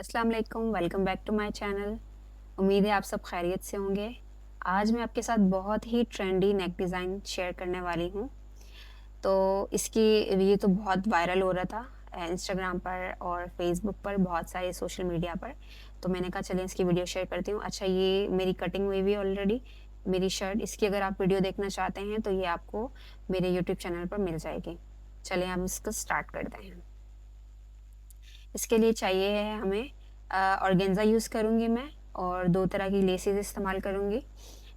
अस्सलाम वालेकुम, welcome back to my channel. उम्मीद है आप सब खैरियत से होंगे। आज मैं आपके साथ बहुत ही ट्रेंडी नेक डिज़ाइन शेयर करने वाली हूँ। तो इसकी ये तो बहुत वायरल हो रहा था इंस्टाग्राम पर और फेसबुक पर, बहुत सारे सोशल मीडिया पर। तो मैंने कहा चलिए इसकी वीडियो शेयर करती हूँ। अच्छा, ये मेरी कटिंग हुई भी ऑलरेडी, मेरी शर्ट। इसकी अगर आप वीडियो देखना चाहते हैं तो ये आपको मेरे यूट्यूब चैनल पर मिल जाएगी। चलिए हम इसको स्टार्ट करते हैं। इसके लिए चाहिए है हमें ऑर्गेन्जा यूज़ करूँगी मैं, और 2 तरह की लेसेस इस्तेमाल करूँगी।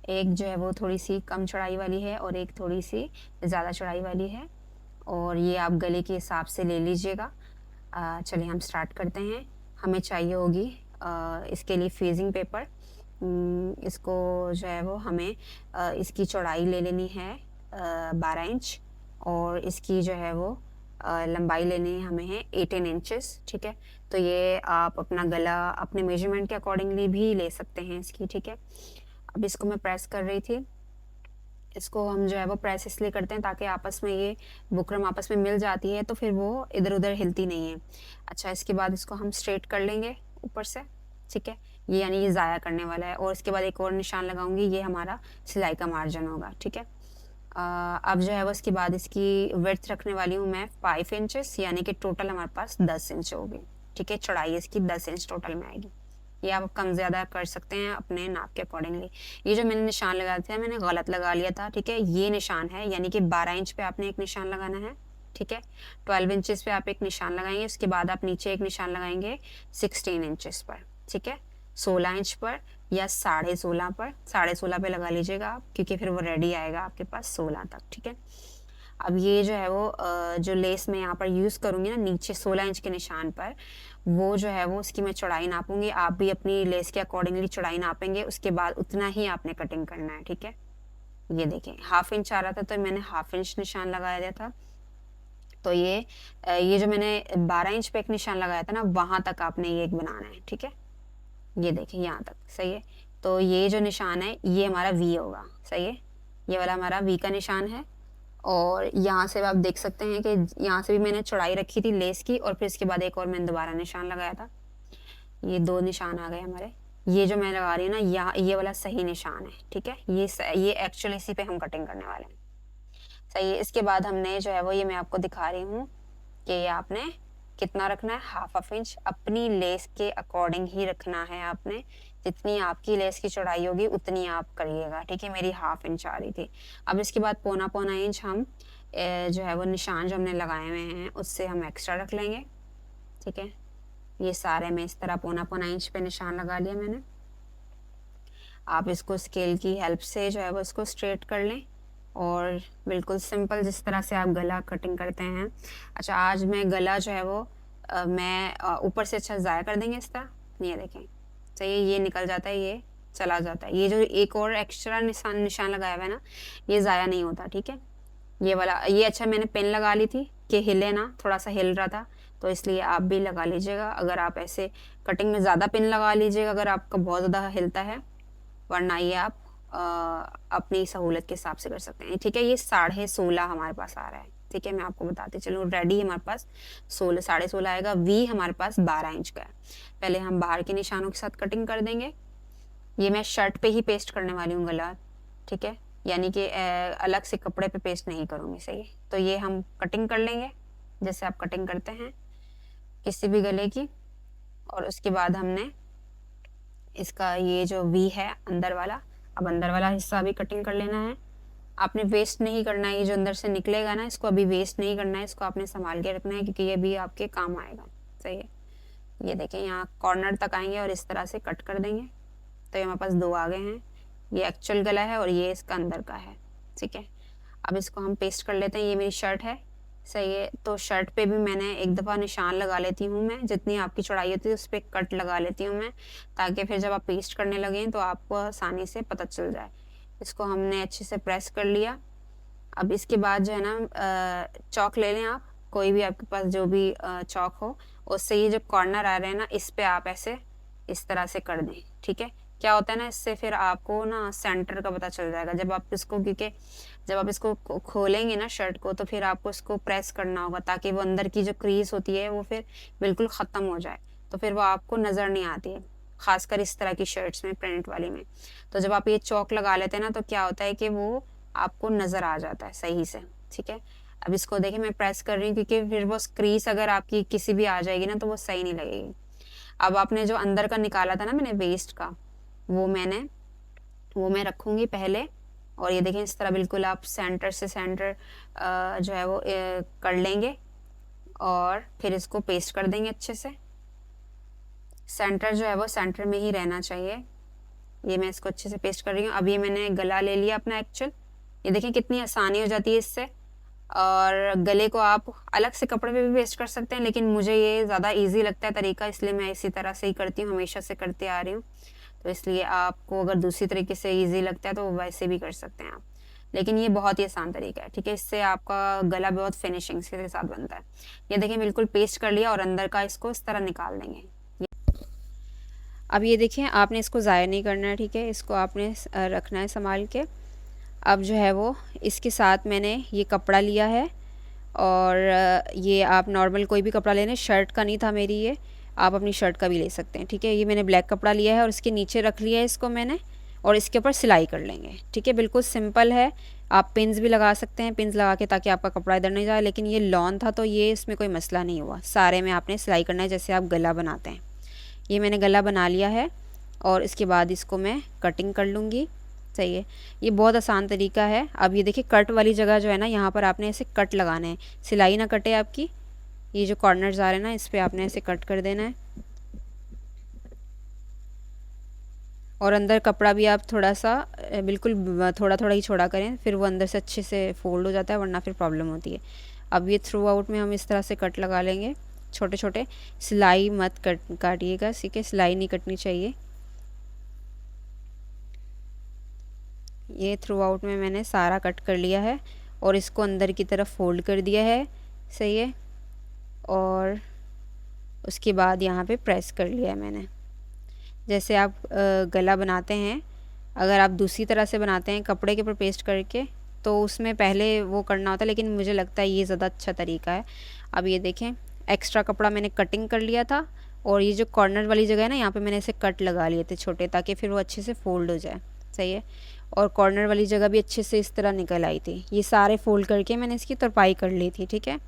एक जो है वो थोड़ी-सी कम चौड़ाई वाली है और एक थोड़ी-सी ज़्यादा चौड़ाई वाली है, और ये आप गले के हिसाब से ले लीजिएगा। चलिए हम स्टार्ट करते हैं। हमें चाहिए होगी इसके लिए फेजिंग पेपर। इसको जो है वो हमें इसकी चौड़ाई ले लेनी है 12 इंच, और इसकी जो है वो लंबाई लेनी है हमें 18 इंचेस, ठीक है। तो ये आप अपना गला अपने मेजरमेंट के अकॉर्डिंगली भी ले सकते हैं इसकी, ठीक है। अब इसको मैं प्रेस कर रही थी। इसको हम जो है वो प्रेस इसलिए करते हैं ताकि आपस में ये बुकरम आपस में मिल जाती है तो फिर वो इधर-उधर हिलती नहीं है। अच्छा, इसके बाद इसको हम स्ट्रेट कर लेंगे ऊपर से, ठीक है। ये यानी ये ज़ाया करने वाला है, और इसके बाद एक और निशान लगाऊँगी, ये हमारा सिलाई का मार्जिन होगा, ठीक है। अब जो है वो इसके बाद इसकी विड्थ रखने वाली हूँ मैं 5 इंचेस, यानी कि टोटल हमारे पास 10 इंच होगी, ठीक है। चौड़ाई इसकी 10 इंच टोटल में आएगी। ये आप कम ज़्यादा कर सकते हैं अपने नाप के अकॉर्डिंगली। ये जो मैंने निशान लगाया था मैंने गलत लगा लिया था, ठीक है। ये निशान है, यानी कि 12 इंच पे आपने एक निशान लगाना है, ठीक है। 12 इंचेस पे आप एक निशान लगाएंगे, उसके बाद आप नीचे एक निशान लगाएंगे 16 इंचेस पर, ठीक है। 16 इंच पर या 16.5 पर, 16.5 पे लगा लीजिएगा आप, क्योंकि फिर वो रेडी आएगा आपके पास 16 तक, ठीक है। अब ये जो है वो जो लेस मैं यहाँ पर यूज़ करूँगी ना नीचे 16 इंच के निशान पर, वो जो है वो उसकी मैं चौड़ाई नापूँगी। आप भी अपनी लेस के अकॉर्डिंगली चौड़ाई नापेंगे, उसके बाद उतना ही आपने कटिंग करना है, ठीक है। ये देखें, हाफ इंच आ रहा था तो मैंने हाफ इंच निशान लगाया दिया था। तो ये जो मैंने 12 इंच पे एक निशान लगाया था ना, वहाँ तक आपने ये एक बनाना है, ठीक है। ये देखिए यहाँ तक, सही है। तो ये जो निशान है ये हमारा वी होगा, सही है। ये वाला हमारा वी का निशान है, और यहाँ से आप देख सकते हैं कि यहाँ से भी मैंने चौड़ाई रखी थी लेस की, और फिर इसके बाद एक और मैंने दोबारा निशान लगाया था। ये 2 निशान आ गए हमारे। ये जो मैं लगा रही हूँ ना, यहाँ ये वाला सही निशान है, ठीक है। ये एक्चुअली इसी पे हम कटिंग करने वाले हैं, सही है। इसके बाद हमने जो है वो, ये मैं आपको दिखा रही हूँ कि ये आपने कितना रखना है, हाफ इंच अपनी लेस के अकॉर्डिंग ही रखना है आपने। जितनी आपकी लेस की चौड़ाई होगी उतनी आप करिएगा, ठीक है। मेरी हाफ इंच आ रही थी। अब इसके बाद पौना पौना इंच हम जो है वो निशान जो हमने लगाए हुए हैं उससे हम एक्स्ट्रा रख लेंगे, ठीक है। ये सारे में इस तरह पौना पौना इंच पे निशान लगा लिया मैंने। आप इसको स्केल की हेल्प से जो है वो इसको स्ट्रेट कर लें, और बिल्कुल सिंपल जिस तरह से आप गला कटिंग करते हैं। अच्छा, आज मैं गला जो है वो मैं ऊपर से अच्छा ज़ाया कर देंगे इस तरह। ये देखें, सही, ये निकल जाता है, ये चला जाता है। ये जो एक और एक्स्ट्रा निशान लगाया हुआ है ना, ये ज़ाया नहीं होता, ठीक है। ये वाला, ये अच्छा मैंने पेन लगा ली थी कि हिले ना, थोड़ा सा हिल रहा था, तो इसलिए आप भी लगा लीजिएगा। अगर आप ऐसे कटिंग में ज़्यादा पेन लगा लीजिएगा अगर आपका बहुत ज़्यादा हिलता है, वरना ये आप अपनी सहूलत के हिसाब से कर सकते हैं, ठीक है। ये 16.5 हमारे पास आ रहा है, ठीक है। मैं आपको बताती चलूँ, रेडी हमारे पास 16 आएगा। वी हमारे पास 12 इंच का है। पहले हम बाहर के निशानों के साथ कटिंग कर देंगे। ये मैं शर्ट पे ही पेस्ट करने वाली हूँ गला, ठीक है, यानी कि अलग से कपड़े पे पेस्ट नहीं करूँगी, सही है। तो ये हम कटिंग कर लेंगे जैसे आप कटिंग करते हैं किसी भी गले की, और उसके बाद हमने इसका ये जो वी है अंदर वाला, अब अंदर वाला हिस्सा भी कटिंग कर लेना है। आपने वेस्ट नहीं करना है, ये जो अंदर से निकलेगा ना इसको अभी वेस्ट नहीं करना है, इसको आपने संभाल के रखना है क्योंकि ये भी आपके काम आएगा, सही है। ये देखें, यहाँ कॉर्नर तक आएंगे और इस तरह से कट कर देंगे। तो ये हमारे पास 2 आ गए हैं। ये एक्चुअल गला है और ये इसका अंदर का है, ठीक है। अब इसको हम पेस्ट कर लेते हैं। ये मेरी शर्ट है, सही है। तो शर्ट पे भी मैंने एक दफ़ा निशान लगा लेती हूँ मैं, जितनी आपकी चौड़ाई होती है उस पर कट लगा लेती हूँ मैं, ताकि फिर जब आप पेस्ट करने लगें तो आपको आसानी से पता चल जाए। इसको हमने अच्छे से प्रेस कर लिया। अब इसके बाद जो है ना चौक ले लें आप, कोई भी आपके पास जो भी चौक हो, उससे ये जो कॉर्नर आ रहे हैं ना इस पे आप ऐसे इस तरह से कर दें, ठीक है। क्या होता है ना, इससे फिर आपको ना सेंटर का पता चल जाएगा जब आप इसको, क्योंकि जब आप इसको खोलेंगे ना शर्ट को, तो फिर आपको इसको प्रेस करना होगा ताकि वो अंदर की जो क्रीज होती है वो फिर बिल्कुल ख़त्म हो जाए। तो फिर वो आपको नज़र नहीं आती है, ख़ासकर इस तरह की शर्ट्स में, प्रिंट वाली में। तो जब आप ये चौक लगा लेते हैं ना, तो क्या होता है कि वो आपको नज़र आ जाता है सही से, ठीक है। अब इसको देखिए मैं प्रेस कर रही हूँ, क्योंकि फिर वो क्रीज अगर आपकी किसी भी आ जाएगी ना, तो वो सही नहीं लगेगी। अब आपने जो अंदर का निकाला था ना मैंने वेस्ट का, वो मैं रखूँगी पहले। और ये देखें इस तरह बिल्कुल आप सेंटर से सेंटर जो है वो कर लेंगे और फिर इसको पेस्ट कर देंगे अच्छे से। सेंटर जो है वो सेंटर में ही रहना चाहिए। ये मैं इसको अच्छे से पेस्ट कर रही हूँ। अब ये मैंने गला ले लिया अपना एक्चुअल। ये देखें कितनी आसानी हो जाती है इससे। और गले को आप अलग से कपड़े पे भी पेस्ट कर सकते हैं, लेकिन मुझे ये ज़्यादा इजी लगता है तरीका, इसलिए मैं इसी तरह से ही करती हूँ, हमेशा से करते आ रही हूँ। तो इसलिए आपको अगर दूसरी तरीके से इजी लगता है तो वैसे भी कर सकते हैं आप, लेकिन ये बहुत ही आसान तरीका है, ठीक है। इससे आपका गला बहुत फिनिशिंग के साथ बनता है। ये देखिए बिल्कुल पेस्ट कर लिया और अंदर का इसको इस तरह निकाल देंगे। अब ये देखिए आपने इसको ज़ाया नहीं करना है, ठीक है। इसको आपने रखना है संभाल के। अब जो है वो इसके साथ मैंने ये कपड़ा लिया है, और ये आप नॉर्मल कोई भी कपड़ा लेना, शर्ट का नहीं था मेरी, ये आप अपनी शर्ट का भी ले सकते हैं, ठीक है। ये मैंने ब्लैक कपड़ा लिया है और इसके नीचे रख लिया है इसको मैंने, और इसके ऊपर सिलाई कर लेंगे, ठीक है। बिल्कुल सिंपल है। आप पिन्स भी लगा सकते हैं, पिन्स लगा के, ताकि आपका कपड़ा इधर नहीं जाए, लेकिन ये लॉन था तो ये इसमें कोई मसला नहीं हुआ। सारे में आपने सिलाई करना है जैसे आप गला बनाते हैं। ये मैंने गला बना लिया है और इसके बाद इसको मैं कटिंग कर लूँगी, सही है। ये बहुत आसान तरीका है। अब ये देखिए कट वाली जगह जो है ना, यहाँ पर आपने ऐसे कट लगाना है, सिलाई ना कटे आपकी। ये जो कॉर्नर्स आ रहे हैं ना, इस पर आपने ऐसे कट कर देना है। और अंदर कपड़ा भी आप थोड़ा सा बिल्कुल थोड़ा थोड़ा ही छोड़ा करें, फिर वो अंदर से अच्छे से फोल्ड हो जाता है, वरना फिर प्रॉब्लम होती है। अब ये थ्रू आउट में हम इस तरह से कट लगा लेंगे, छोटे छोटे। सिलाई मत काटिएगा, ठीक है, सिलाई नहीं कटनी चाहिए। ये थ्रू आउट में मैंने सारा कट कर लिया है और इसको अंदर की तरफ फोल्ड कर दिया है, सही है। और उसके बाद यहाँ पे प्रेस कर लिया है मैंने। जैसे आप गला बनाते हैं, अगर आप दूसरी तरह से बनाते हैं कपड़े के ऊपर पेस्ट करके, तो उसमें पहले वो करना होता है, लेकिन मुझे लगता है ये ज़्यादा अच्छा तरीका है। अब ये देखें एक्स्ट्रा कपड़ा मैंने कटिंग कर लिया था, और ये जो कॉर्नर वाली जगह है ना, यहाँ पे मैंने इसे कट लगा लिए थे छोटे, ताकि फिर वो अच्छे से फोल्ड हो जाए, सही है। और कॉर्नर वाली जगह भी अच्छे से इस तरह निकल आई थी। ये सारे फोल्ड करके मैंने इसकी तुरपाई कर ली थी, ठीक है।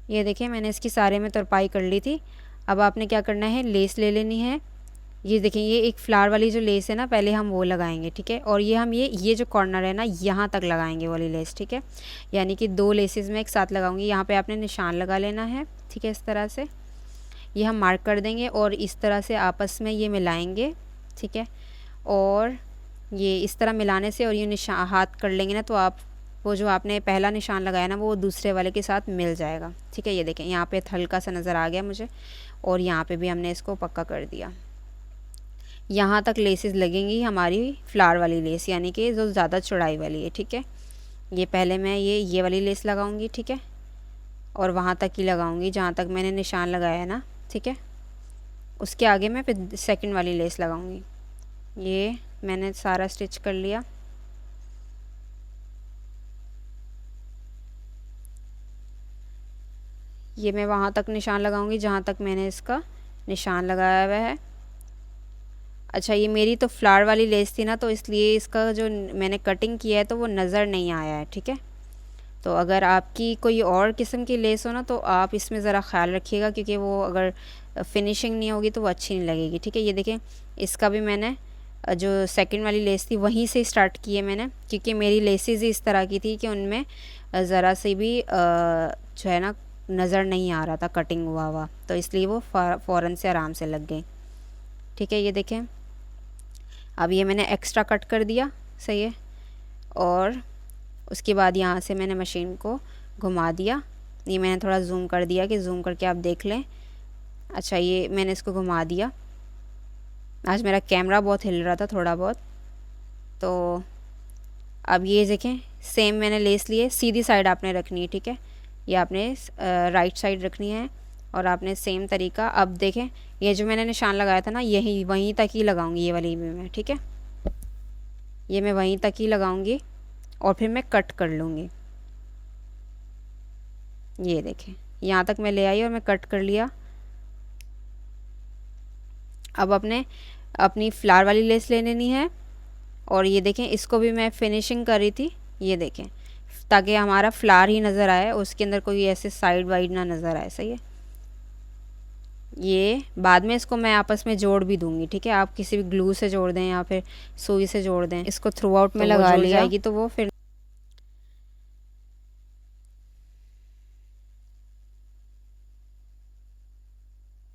ये देखिए मैंने इसकी सारे में तुरपाई कर ली थी। अब आपने क्या करना है, लेस ले लेनी है। ये देखें ये एक फ्लावर वाली जो लेस है ना, पहले हम वो लगाएंगे, ठीक है। और ये हम ये जो कॉर्नर है ना, यहाँ तक लगाएंगे वाली लेस, ठीक है। यानी कि 2 लेसेस में एक साथ लगाऊंगी। यहाँ पे आपने निशान लगा लेना है, ठीक है, इस तरह से। ये हम मार्क कर देंगे और इस तरह से आपस में ये मिलाएंगे, ठीक है। और ये इस तरह मिलाने से और ये निशान हाथ कर लेंगे ना, तो आप वो जो आपने पहला निशान लगाया ना, वो दूसरे वाले के साथ मिल जाएगा, ठीक है। ये देखें यहाँ पे हल्का सा नज़र आ गया मुझे, और यहाँ पे भी हमने इसको पक्का कर दिया। यहाँ तक लेसेस लगेंगी हमारी फ्लावर वाली लेस, यानी कि जो ज़्यादा चौड़ाई वाली है, ठीक है। ये पहले मैं ये वाली लेस लगाऊंगी, ठीक है, और वहाँ तक ही लगाऊंगी जहाँ तक मैंने निशान लगाया है ना, ठीक है। उसके आगे मैं फिर सेकंड वाली लेस लगाऊंगी। ये मैंने सारा स्टिच कर लिया। ये मैं वहाँ तक निशान लगाऊंगी जहाँ तक मैंने इसका निशान लगाया हुआ है। अच्छा ये मेरी तो फ्लावर वाली लेस थी ना, तो इसलिए इसका जो मैंने कटिंग किया है तो वो नज़र नहीं आया है, ठीक है। तो अगर आपकी कोई और किस्म की लेस हो ना, तो आप इसमें ज़रा ख्याल रखिएगा, क्योंकि वो अगर फिनिशिंग नहीं होगी तो वो अच्छी नहीं लगेगी, ठीक है। ये देखें इसका भी मैंने जो सेकंड वाली लेस थी वहीं से स्टार्ट की है मैंने, क्योंकि मेरी लेसेस ही इस तरह की थी कि उनमें ज़रा सी भी जो है ना नज़र नहीं आ रहा था कटिंग हुआ, तो इसलिए वो फ़ौरन से आराम से लग गई, ठीक है। ये देखें अब ये मैंने एक्स्ट्रा कट कर दिया, सही है। और उसके बाद यहाँ से मैंने मशीन को घुमा दिया। ये मैंने थोड़ा जूम कर दिया कि जूम करके आप देख लें। अच्छा ये मैंने इसको घुमा दिया। आज मेरा कैमरा बहुत हिल रहा था थोड़ा बहुत। तो अब ये देखें सेम मैंने लेस लिए, सीधी साइड आपने रखनी है, ठीक है। ये आपने राइट साइड रखनी है, और आपने सेम तरीका। अब देखें ये जो मैंने निशान लगाया था ना, यही वहीं तक ही लगाऊंगी, ये वाली में मैं, ठीक है। ये मैं वहीं तक ही लगाऊंगी और फिर मैं कट कर लूँगी। ये देखें यहाँ तक मैं ले आई और मैं कट कर लिया। अब अपनी फ्लावर वाली लेस ले लेनी है, और ये देखें इसको भी मैं फिनिशिंग कर रही थी, ये देखें, ताकि हमारा फ्लावर ही नज़र आए, उसके अंदर कोई ऐसे साइड वाइड ना नज़र आए। सही है, ये बाद में इसको मैं आपस में जोड़ भी दूंगी, ठीक है। आप किसी भी ग्लू से जोड़ दें या फिर सुई से जोड़ दें, इसको थ्रू आउट में लगा लिया जाएगी तो वो फिर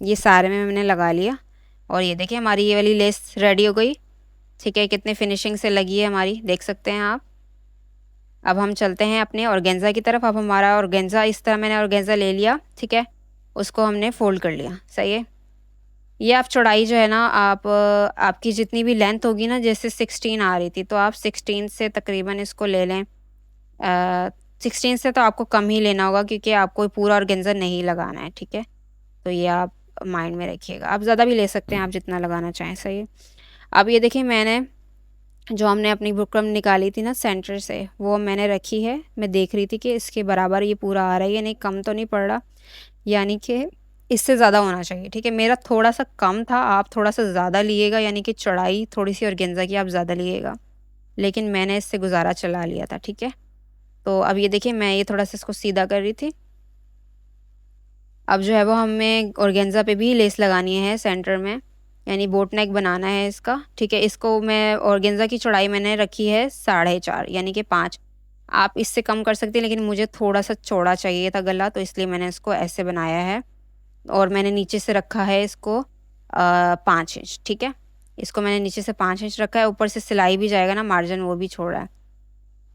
ये सारे में मैंने लगा लिया। और ये देखिए हमारी ये वाली लेस रेडी हो गई, ठीक है। कितने फिनिशिंग से लगी है हमारी, देख सकते हैं आप। अब हम चलते हैं अपने ऑर्गेन्जा की तरफ। अब हमारा ऑर्गेन्जा, इस तरह मैंने ऑर्गेन्जा ले लिया, ठीक है, उसको हमने फोल्ड कर लिया। सही है, ये आप चौड़ाई जो है ना, आप आपकी जितनी भी लेंथ होगी ना, जैसे 16 आ रही थी तो आप 16 से तकरीबन इसको ले लें। 16 से तो आपको कम ही लेना होगा, क्योंकि आपको पूरा ऑर्गेन्जा नहीं लगाना है, ठीक है। तो ये आप माइंड में रखिएगा। आप ज़्यादा भी ले सकते हैं, आप जितना लगाना चाहें। सही है, अब ये देखिए मैंने जो हमने अपनी बुकरम निकाली थी ना सेंटर से, वो मैंने रखी है। मैं देख रही थी कि इसके बराबर ये पूरा आ रहा है या नहीं, कम तो नहीं पड़ रहा, यानी कि इससे ज़्यादा होना चाहिए, ठीक है। मेरा थोड़ा सा कम था, आप थोड़ा सा ज़्यादा लिएगा, यानी कि चौड़ाई थोड़ी सी ऑर्गेन्जा की आप ज़्यादा लिएगा, लेकिन मैंने इससे गुजारा चला लिया था, ठीक है। तो अब ये देखिए मैं ये थोड़ा सा इसको सीधा कर रही थी। अब जो है वो हमें ऑर्गेन्जा पे भी लेस लगानी है सेंटर में, यानी बोट नेक बनाना है इसका, ठीक है। इसको मैं ऑर्गेन्जा की चौड़ाई मैंने रखी है 4.5 यानी कि 5। आप इससे कम कर सकते हैं, लेकिन मुझे थोड़ा सा चौड़ा चाहिए था गला, तो इसलिए मैंने इसको ऐसे बनाया है। और मैंने नीचे से रखा है इसको 5 इंच, ठीक है। इसको मैंने नीचे से 5 इंच रखा है, ऊपर से सिलाई भी जाएगा ना, मार्जिन वो भी छोड़ रहा है,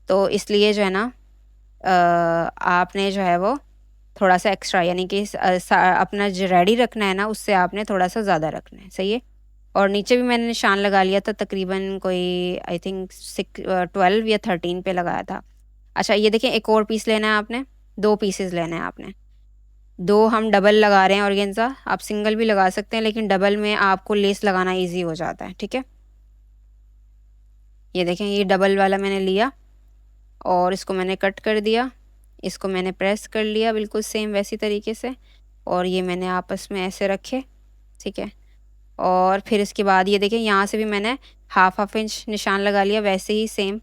तो इसलिए जो है ना आपने जो है वो थोड़ा सा एक्स्ट्रा, यानी कि अपना जो रेडी रखना है ना, उससे आपने थोड़ा सा ज़्यादा रखना है। सही है, और नीचे भी मैंने निशान लगा लिया था, तकरीबन कोई आई थिंक 12 या 13 पे लगाया था। अच्छा ये देखिए एक और पीस लेना है आपने, 2 पीसेस लेने हैं आपने। 2 हम डबल लगा रहे हैं ऑर्गेन्जा, आप सिंगल भी लगा सकते हैं, लेकिन डबल में आपको लेस लगाना ईजी हो जाता है, ठीक है। ये देखें ये डबल वाला मैंने लिया और इसको मैंने कट कर दिया, इसको मैंने प्रेस कर लिया बिल्कुल सेम वैसी तरीके से, और ये मैंने आपस में ऐसे रखे, ठीक है। और फिर इसके बाद ये देखिए यहाँ से भी मैंने हाफ इंच निशान लगा लिया, वैसे ही सेम,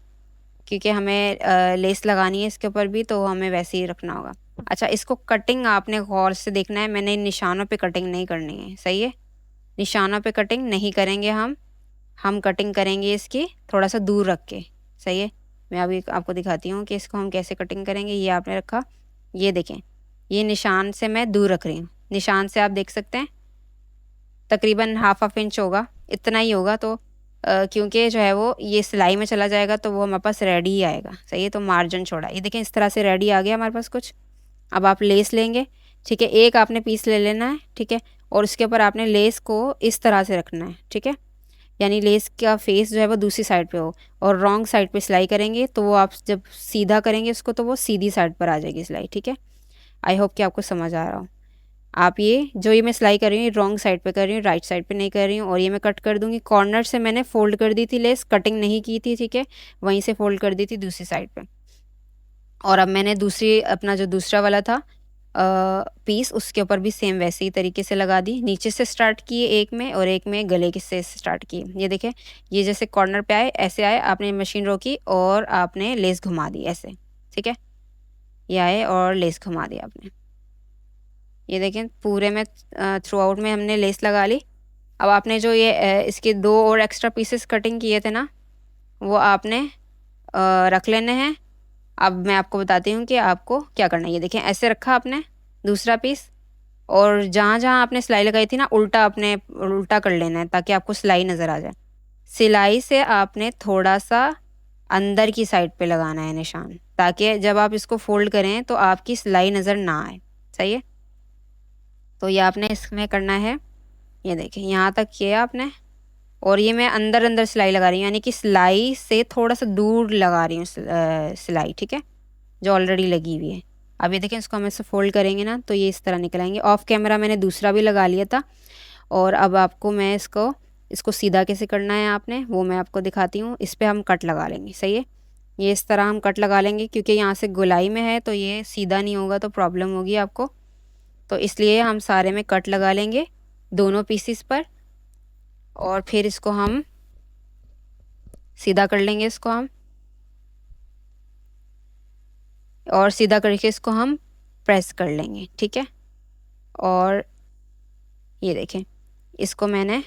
क्योंकि हमें लेस लगानी है इसके ऊपर भी, तो हमें वैसे ही रखना होगा। अच्छा इसको कटिंग आपने गौर से देखना है, मैंने इन निशानों पे कटिंग नहीं करनी है। सही है, निशानों पे कटिंग नहीं करेंगे हम कटिंग करेंगे इसकी थोड़ा सा दूर रख के। सही है, मैं अभी आपको दिखाती हूँ कि इसको हम कैसे कटिंग करेंगे। ये आपने रखा, ये देखें ये निशान से मैं दूर रख रही हूँ, निशान से आप देख सकते हैं तकरीबन हाफ इंच होगा, इतना ही होगा। तो क्योंकि जो है वो ये सिलाई में चला जाएगा तो वो हमारे पास रेडी ही आएगा। सही है, तो मार्जिन छोड़ा, ये देखें इस तरह से रेडी आ गया हमारे पास कुछ। अब आप लेस लेंगे, ठीक है, एक आपने पीस ले लेना है, ठीक है, और उसके ऊपर आपने लेस को इस तरह से रखना है, ठीक है, यानी लेस का फेस जो है वो दूसरी साइड पे हो, और रॉन्ग साइड पे सिलाई करेंगे तो वो आप जब सीधा करेंगे उसको तो वो सीधी साइड पर आ जाएगी सिलाई, ठीक है। आई होप कि आपको समझ आ रहा हो। आप ये जो ये मैं सिलाई कर रही हूँ रॉन्ग साइड पे कर रही हूँ, राइट साइड पे नहीं कर रही हूँ। और ये मैं कट कर दूँगी, कॉर्नर से मैंने फोल्ड कर दी थी लेस, कटिंग नहीं की थी, ठीक है, वहीं से फोल्ड कर दी थी दूसरी साइड पे। और अब मैंने दूसरी अपना जो दूसरा वाला था पीस, उसके ऊपर भी सेम वैसे ही तरीके से लगा दी, नीचे से स्टार्ट किए एक में और एक में गले के से स्टार्ट किए। ये देखें ये जैसे कॉर्नर पे आए ऐसे आए, आपने मशीन रोकी और आपने लेस घुमा दी ऐसे, ठीक है, ये आए और लेस घुमा दी आपने। ये देखें पूरे में थ्रू आउट में हमने लेस लगा ली। अब आपने जो ये इसके 2 और एक्स्ट्रा पीसेस कटिंग किए थे ना, वो आपने रख लेने हैं। अब मैं आपको बताती हूँ कि आपको क्या करना है। ये देखें ऐसे रखा आपने दूसरा पीस, और जहाँ जहाँ आपने सिलाई लगाई थी ना उल्टा आपने उल्टा कर लेना है, ताकि आपको सिलाई नज़र आ जाए। सिलाई से आपने थोड़ा सा अंदर की साइड पे लगाना है निशान, ताकि जब आप इसको फोल्ड करें तो आपकी सिलाई नज़र ना आए। सही है, तो ये आपने इसमें करना है। ये देखें यहाँ तक किया आपने, और ये मैं अंदर अंदर सिलाई लगा रही हूँ, यानी कि सिलाई से थोड़ा सा दूर लगा रही हूँ सिलाई, ठीक है, जो ऑलरेडी लगी हुई है। अब ये देखें इसको हम ऐसे फोल्ड करेंगे ना तो ये इस तरह निकल आएंगे। ऑफ कैमरा मैंने दूसरा भी लगा लिया था, और अब आपको मैं इसको सीधा कैसे करना है आपने वो मैं आपको दिखाती हूँ। इस पर हम कट लगा लेंगे। सही है, ये इस तरह हम कट लगा लेंगे, क्योंकि यहाँ से गोलाई में है तो ये सीधा नहीं होगा तो प्रॉब्लम होगी आपको, तो इसलिए हम सारे में कट लगा लेंगे दोनों पीसीस पर। और फिर इसको हम सीधा कर लेंगे, इसको हम, और सीधा करके इसको हम प्रेस कर लेंगे, ठीक है। और ये देखें, इसको मैंने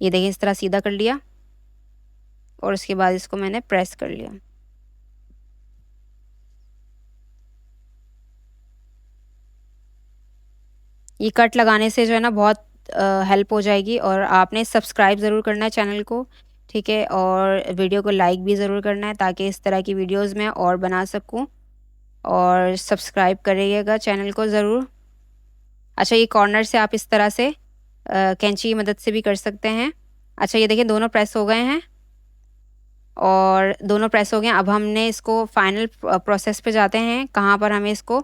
ये देखें इस तरह सीधा कर लिया और उसके बाद इसको मैंने प्रेस कर लिया। ये कट लगाने से जो है ना बहुत हेल्प हो जाएगी। और आपने सब्सक्राइब ज़रूर करना है चैनल को, ठीक है, और वीडियो को लाइक भी ज़रूर करना है ताकि इस तरह की वीडियोस मैं और बना सकूं। और सब्सक्राइब करिएगा चैनल को ज़रूर। अच्छा, ये कॉर्नर से आप इस तरह से कैंची की मदद से भी कर सकते हैं। अच्छा, ये देखिए दोनों प्रेस हो गए हैं, और दोनों प्रेस हो गए हैं। अब हमने इसको फाइनल प्रोसेस पे जाते हैं, कहाँ पर हमें इसको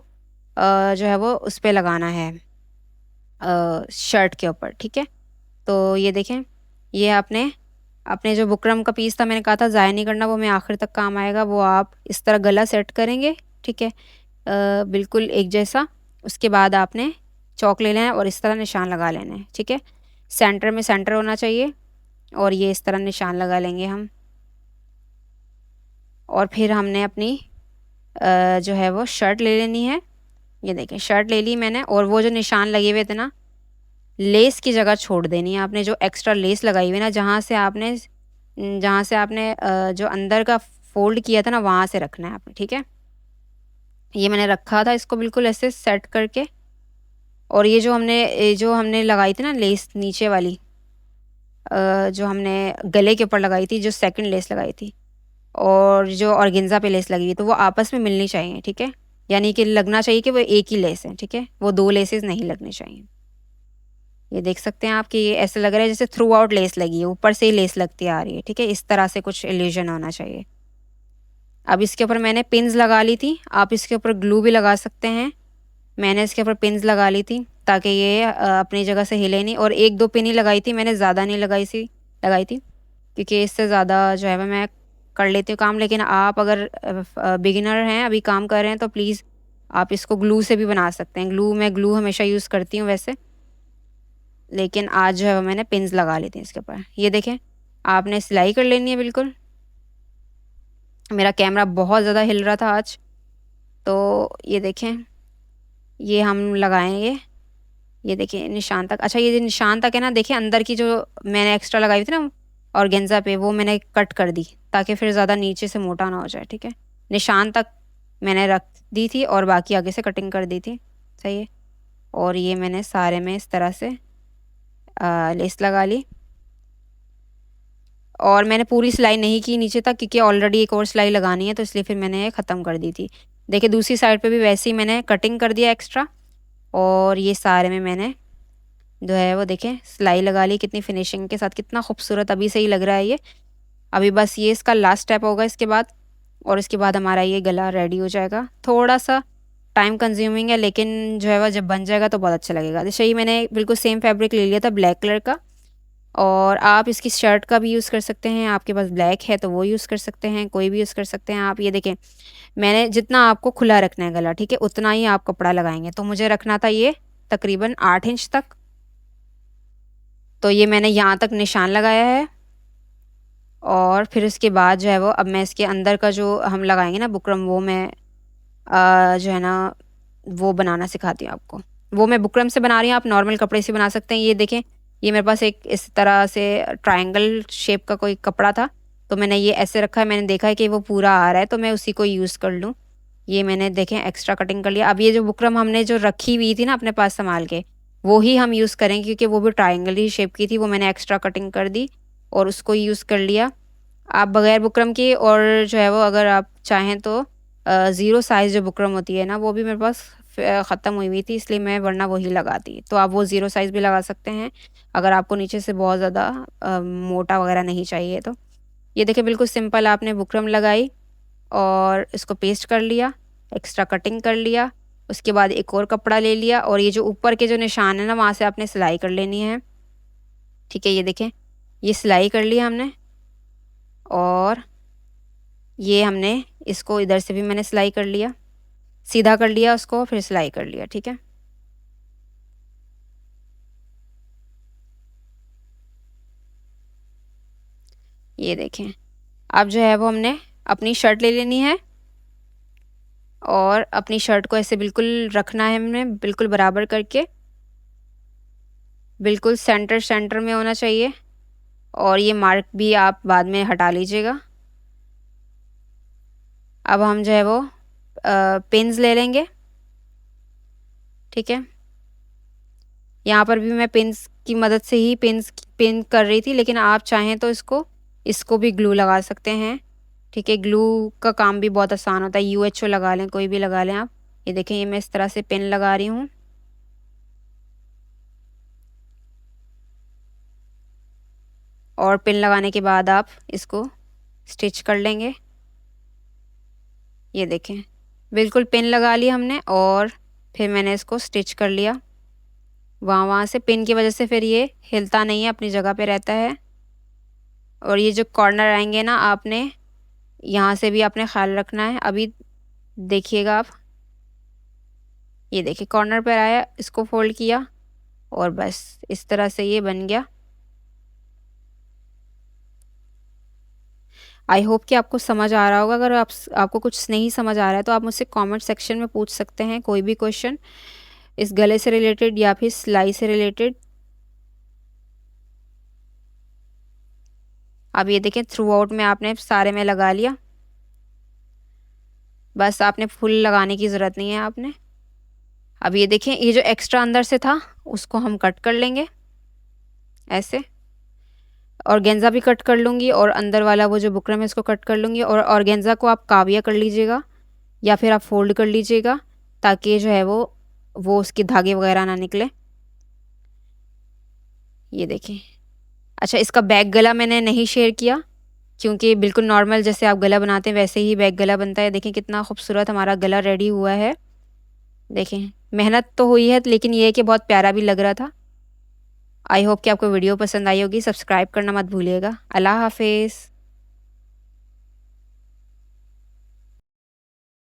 जो है वो उस पर लगाना है, शर्ट के ऊपर, ठीक है। तो ये देखें, ये आपने अपने जो बुकरम का पीस था, मैंने कहा था ज़ाया नहीं करना, वो मैं आखिर तक काम आएगा। वो आप इस तरह गला सेट करेंगे, ठीक है, बिल्कुल एक जैसा। उसके बाद आपने चौक ले लेना है और इस तरह निशान लगा लेना है, ठीक है। सेंटर में सेंटर होना चाहिए, और ये इस तरह निशान लगा लेंगे हम। और फिर हमने अपनी जो है वो शर्ट ले लेनी है। ये देखें, शर्ट ले ली मैंने, और वो जो निशान लगे हुए थे ना, लेस की जगह छोड़ देनी है आपने। जो एक्स्ट्रा लेस लगाई हुई ना, जहाँ से आपने जो अंदर का फोल्ड किया था ना, वहाँ से रखना है आपने, ठीक है। ये मैंने रखा था इसको बिल्कुल ऐसे सेट करके। और ये जो हमने लगाई थी ना लेस नीचे वाली, जो हमने गले के ऊपर लगाई थी, जो सेकंड लेस लगाई थी, और जो ऑर्गेन्जा पे लेस लगी हुई, तो वो आपस में मिलनी चाहिए, ठीक है। यानी कि लगना चाहिए कि वो एक ही लेस है, ठीक है, वो दो लेसेस नहीं लगनी चाहिए। ये देख सकते हैं आप कि ये ऐसे लग रहा है जैसे थ्रू आउट लेस लगी है, ऊपर से ही लेस लगती आ रही है, ठीक है। इस तरह से कुछ इल्यूजन होना चाहिए। अब इसके ऊपर मैंने पिन्स लगा ली थी, आप इसके ऊपर ग्लू भी लगा सकते हैं। मैंने इसके ऊपर पिन्स लगा ली थी ताकि ये अपनी जगह से हिले नहीं। और एक दो पिन ही लगाई थी मैंने, ज़्यादा नहीं लगाई थी, क्योंकि इससे ज़्यादा जो है वह मैं कर लेती हूँ काम। लेकिन आप अगर बिगिनर हैं, अभी काम कर रहे हैं, तो प्लीज़ आप इसको ग्लू से भी बना सकते हैं। मैं ग्लू हमेशा यूज़ करती हूँ वैसे, लेकिन आज जो है मैंने पिन्स लगा ली थी इसके ऊपर। ये देखें, आपने सिलाई कर लेनी है बिल्कुल। मेरा कैमरा बहुत ज़्यादा हिल रहा था आज, तो ये देखें, ये हम लगाएंगे। ये देखिए निशान तक। अच्छा, ये जो निशान तक है ना, देखिए अंदर की जो मैंने एक्स्ट्रा लगाई थी ना ऑर्गेन्जा पे, वो मैंने कट कर दी ताकि फिर ज़्यादा नीचे से मोटा ना हो जाए, ठीक है। निशान तक मैंने रख दी थी और बाकी आगे से कटिंग कर दी थी, सही है। और ये मैंने सारे में इस तरह से लेस लगा ली, और मैंने पूरी सिलाई नहीं की नीचे तक, क्योंकि ऑलरेडी एक और सिलाई लगानी है, तो इसलिए फिर मैंने ये ख़त्म कर दी थी। देखिए दूसरी साइड पे भी वैसे ही मैंने कटिंग कर दिया एक्स्ट्रा, और ये सारे में मैंने जो है वो देखें सिलाई लगा ली कितनी फिनिशिंग के साथ, कितना खूबसूरत अभी से ही लग रहा है ये। अभी बस ये इसका लास्ट स्टेप होगा इसके बाद, और इसके बाद हमारा ये गला रेडी हो जाएगा। थोड़ा सा टाइम कंज्यूमिंग है, लेकिन जो है वह जब बन जाएगा तो बहुत अच्छा लगेगा। जैसे ही मैंने बिल्कुल सेम फैब्रिक ले लिया था ब्लैक कलर का, और आप इसकी शर्ट का भी यूज़ कर सकते हैं। आपके पास ब्लैक है तो वो यूज़ कर सकते हैं, कोई भी यूज़ कर सकते हैं आप। ये देखें, मैंने जितना आपको खुला रखना है गला, ठीक है, उतना ही आप कपड़ा लगाएंगे। तो मुझे रखना था ये तकरीबन 8 इंच तक, तो ये मैंने यहाँ तक निशान लगाया है। और फिर उसके बाद जो है वो अब मैं इसके अंदर का जो हम लगाएंगे ना बुकरम, वो मैं जो है ना वो बनाना सिखाती हूँ आपको। वो मैं बुकरम से बना रही हूँ, आप नॉर्मल कपड़े से बना सकते हैं। ये देखें, ये मेरे पास एक इस तरह से ट्रायंगल शेप का कोई कपड़ा था, तो मैंने ये ऐसे रखा है। मैंने देखा है कि वो पूरा आ रहा है, तो मैं उसी को यूज़ कर लूँ। ये मैंने देखें एक्स्ट्रा कटिंग कर लिया। अब ये जो बुकरम हमने जो रखी हुई थी ना अपने पास संभाल के, वो ही हम यूज़ करेंगे, क्योंकि वो भी ट्रायंगल ही शेप की थी। वो मैंने एक्स्ट्रा कटिंग कर दी और उसको यूज़ कर लिया। आप बगैर बुकरम की, और जो है वो अगर आप चाहें तो ज़ीरो साइज़ जो बुकरम होती है ना, वो भी मेरे पास ख़त्म हुई हुई थी, इसलिए मैं वरना वही लगाती। तो आप वो ज़ीरो साइज़ भी लगा सकते हैं अगर आपको नीचे से बहुत ज़्यादा मोटा वगैरह नहीं चाहिए तो। ये देखिए बिल्कुल सिंपल आपने बुकरम लगाई और इसको पेस्ट कर लिया, एक्स्ट्रा कटिंग कर लिया। उसके बाद एक और कपड़ा ले लिया, और ये जो ऊपर के जो निशान है ना, वहाँ से आपने सिलाई कर लेनी है, ठीक है। ये देखें, ये सिलाई कर लिया हमने, और ये हमने इसको इधर से भी मैंने सिलाई कर लिया, सीधा कर लिया, उसको फिर सिलाई कर लिया, ठीक है। ये देखें। अब जो है वो हमने अपनी शर्ट ले लेनी है और अपनी शर्ट को ऐसे बिल्कुल रखना है, हमने बिल्कुल बराबर करके, बिल्कुल सेंटर सेंटर में होना चाहिए। और ये मार्क भी आप बाद में हटा लीजिएगा। अब हम जो है वो पिन्स ले लेंगे, ठीक है। यहाँ पर भी मैं पिन्स की मदद से ही पिन कर रही थी, लेकिन आप चाहें तो इसको भी ग्लू लगा सकते हैं, ठीक है। ग्लू का काम भी बहुत आसान होता है, UHO लगा लें, कोई भी लगा लें आप। ये देखें, ये मैं इस तरह से पिन लगा रही हूँ। और पिन लगाने के बाद आप इसको स्टिच कर लेंगे। ये देखें, बिल्कुल पिन लगा ली हमने और फिर मैंने इसको स्टिच कर लिया। वहाँ से पिन की वजह से फिर ये हिलता नहीं है, अपनी जगह पे रहता है। और ये जो कॉर्नर आएंगे ना, आपने यहाँ से भी आपने ख्याल रखना है। अभी देखिएगा आप, ये देखिए कॉर्नर पर आया, इसको फोल्ड किया और बस इस तरह से ये बन गया। आई होप कि आपको समझ आ रहा होगा। अगर आपको कुछ नहीं समझ आ रहा है तो आप मुझसे कमेंट सेक्शन में पूछ सकते हैं कोई भी क्वेश्चन, इस गले से रिलेटेड या फिर सिलाई से रिलेटेड। अब ये देखें, थ्रू आउट में आपने सारे में लगा लिया। बस आपने फुल लगाने की ज़रूरत नहीं है आपने। अब ये देखें, ये जो एक्स्ट्रा अंदर से था उसको हम कट कर लेंगे ऐसे। ऑर्गेन्जा भी कट कर लूँगी और अंदर वाला वो जो बुकरम है इसको कट कर लूँगी। और ऑर्गेन्जा को आप काविया कर लीजिएगा या फिर आप फोल्ड कर लीजिएगा, ताकि जो है वो उसके धागे वगैरह ना निकले। ये देखें। अच्छा, इसका बैक गला मैंने नहीं शेयर किया, क्योंकि बिल्कुल नॉर्मल जैसे आप गला बनाते हैं वैसे ही बैक गला बनता है। देखें कितना खूबसूरत हमारा गला रेडी हुआ है। देखें, मेहनत तो हुई है, लेकिन ये है कि बहुत प्यारा भी लग रहा था। आई होप कि आपको वीडियो पसंद आई होगी। सब्सक्राइब करना मत भूलिएगा। अल्लाह हाफिज़।